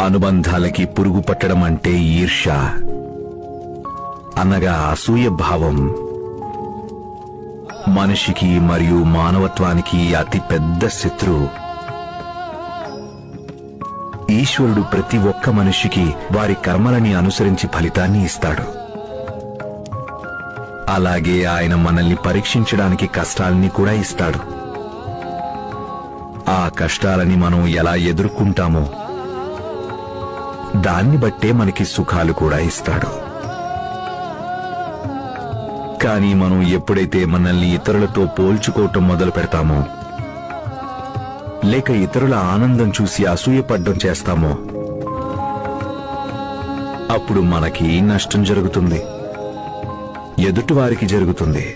అనుబంధాలకి పురుగు పట్టడం అంటే ఈర్ష్య, అనగా అసూయ భావం. మనిషికి మరియు మానవత్వానికి అతి పెద్ద శత్రువు. ఈశ్వరుడు ప్రతి ఒక్క మనిషికి వారి కర్మలని అనుసరించి ఫలితాన్ని ఇస్తాడు. అలాగే ఆయన మనల్ని పరీక్షించడానికి కష్టాల్ని కూడా ఇస్తాడు. ఆ కష్టాలని మనం ఎలా ఎదుర్కొంటామో దాన్ని బట్టే మనకి సుఖాలు కూడా ఇస్తాడు. కానీ మనం ఎప్పుడైతే మనల్ని ఇతరులతో పోల్చుకోవటం మొదలు పెడతామో, లేక ఇతరుల ఆనందం చూసి అసూయపడ్డం చేస్తామో, అప్పుడు మనకి నష్టం జరుగుతుంది, ఎదుటివారికి జరుగుతుంది.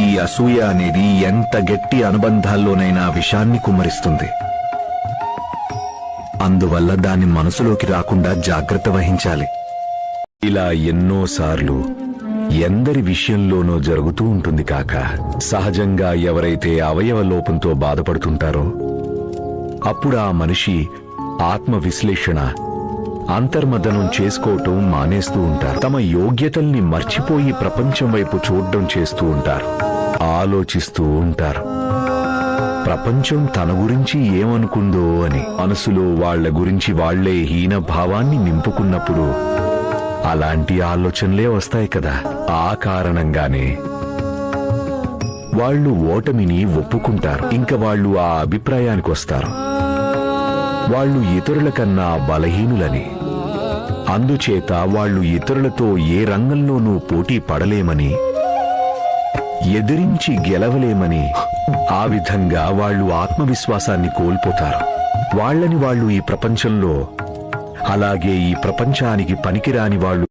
ఈ అసూయ అనేది ఎంత గట్టి అనుబంధాల్లోనైనా విషాన్ని కుమ్మరిస్తుంది. అందువల్ల దాన్ని మనసులోకి రాకుండా జాగ్రత్త వహించాలి. ఇలా ఎన్నోసార్లు ఎందరి విషయంలోనో జరుగుతూ ఉంటుంది కాక, సహజంగా ఎవరైతే అవయవ లోపంతో బాధపడుతుంటారో అప్పుడు ఆ మనిషి ఆత్మ విశ్లేషణ, అంతర్మథనం చేసుకోవటం మానేస్తూ ఉంటారు. తమ యోగ్యతల్ని మర్చిపోయి ప్రపంచం వైపు చూడడం చేస్తూ ఉంటారు. ఆలోచిస్తూ ఉంటారు, ప్రపంచం తన గురించి ఏమనుకుందో అని. మనసులో వాళ్ల గురించి వాళ్లే హీన భావాన్ని నింపుకున్నప్పుడు అలాంటి ఆలోచనలే వస్తాయి కదా. ఆ కారణంగానే వాళ్ళు ఓటమిని ఒప్పుకుంటారు. ఇంకా వాళ్ళు ఆ అభిప్రాయానికి వస్తారు, వాళ్ళు ఇతరుల కన్నా బలహీనులని. అందుచేత వాళ్ళు ఇతరులతో ఏ రంగంలోనూ పోటీ పడలేమని, ఎదిరించి గెలవలేమని, ఆ విధంగా వాళ్ళు ఆత్మవిశ్వాసాన్ని కోల్పోతారు. వాళ్ళని వాళ్ళు ఈ ప్రపంచంలో, అలాగే ఈ ప్రపంచానికి పనికిరాని వాళ్ళు